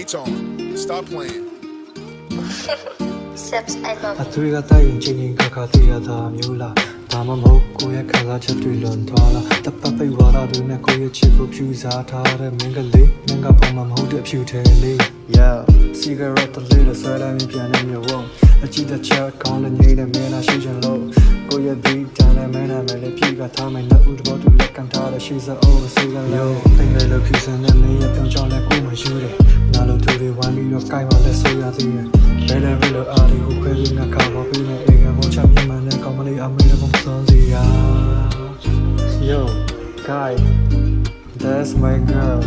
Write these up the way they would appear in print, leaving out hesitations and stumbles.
H on. Stop playing. Sips, I love အသွေးကတိုက်ရင်ချင်းချင်းခါခါသေးရတာမျိုးလားဒါမှမဟုတ်ကိုယ့်ရဲ့ခံစားချက်တွေလွန်သွားလားတပတ်ပိတ်ဝါဒတွေနဲ့ကိုယ့်ရဲ့ချစ်ကိုဖြူစားထားတဲ့မင်းကလေးမင်းကပုံမှန်မဟုတ်တဲ့အဖြူထဲလေး Yeah cigarette တလေးလို့ဆွဲလိုက်ပြီးပြန်နေမျိုးဝုံအကြည့်တဲ့ချက်ကောင်းတဲ့နေတဲ့မင်းလားရှိချင်လို့ကိုယ့်ရဲ့ဒီတန်တဲ့မင်းနာမည်လေးပြေကထားမယ်နှစ်ဦးတဘောတူလက်ခံထားတဲ့ she's a old season low ပိန်လေးလို့ဖြူစင်တဲ့မင်းရဲ့ပြောင်းချောင်းလဲကိုယ်မယူတယ်နားလို့သူတွေဝမ်းပြီးတော့ကြိုက်ပါလဲဆိုရသေးတယ်ဘယ်လဲဘယ်လိုအားဒီကိုခွဲပြီးငါခါပေါ်ပြီးနေအေကမောချမြင်မှန်းနဲ့ကောင်းမလေးအမေတို့ပုံစံစီယာ Yo guy that's my girl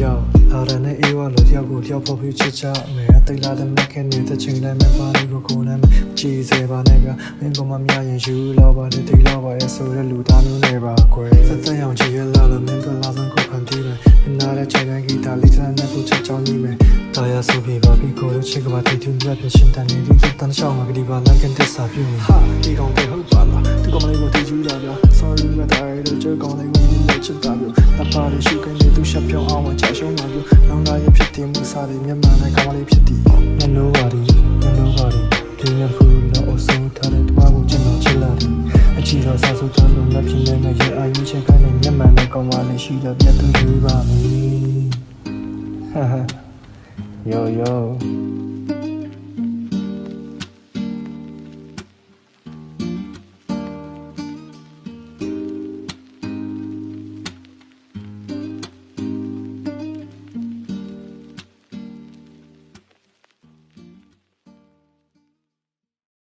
Yo အားရနေအေးဝါလို့တယောက်ကိုတယောက်ပေါ်ပြီးချစ်ချမယ်တိတ်လာတဲ့မခင်နေတဲ့ချိန်တိုင်းမှာပါလေးကိုကိုယ်နဲ့ကြည်စေပါနဲ့ကမင်းကမှမြရင်ယူလောက်ပါနဲ့တိတ်လောက်ပါရဲ့ဆိုတဲ့လူသားမျိုးနဲ့ပါကွယ်စက်စက်အောင်ချီရလာလို့မင်းကလာစမ်းကိုဖန်တီးတယ်နားတဲ့ချိန်တိုင်းဂီတာလေးနဲ့ကိုချစ်ချောင်းနေမယ်တာယာဆိုပြီးပါပြီးကိုယ်ချစ်ကပါတီးတူပြပြရှင်းတန်နေဒီတန်ရှောင်းမှာကဒီပါလန်ကန်တက်စာပြုဟာဒီကောင်ပဲဟုတ်ပါလားဒီကောင်လေးကိုတီးကြည့်တာဗျာ sorry but I don't joke ကောင်လေးကိုချစ်တာဗျာပါရီရှိကနေသူရှက်ပြောင်းအောင်ချရှုံးပါဗျာနောင်လာရဲ့ဖြစ်တင်မှုစားတဲ့မြန်မာနဲ့ကောင်လေးဖြစ်တည်မနိုးပါဒီဒီနေ့ခုလောအဆုံးထားတဲ့တွားကိုကျွန်တော်ချစ်လာတယ်အချီတော်စားစုတန်းလို့လက်ဖြစ်နေရဲ့အာယူချက်ကနေမြန်မာနဲ့ကောင်လေးရှိတော့ပြတ်သူယူပါမယ်ဟာဟာ yo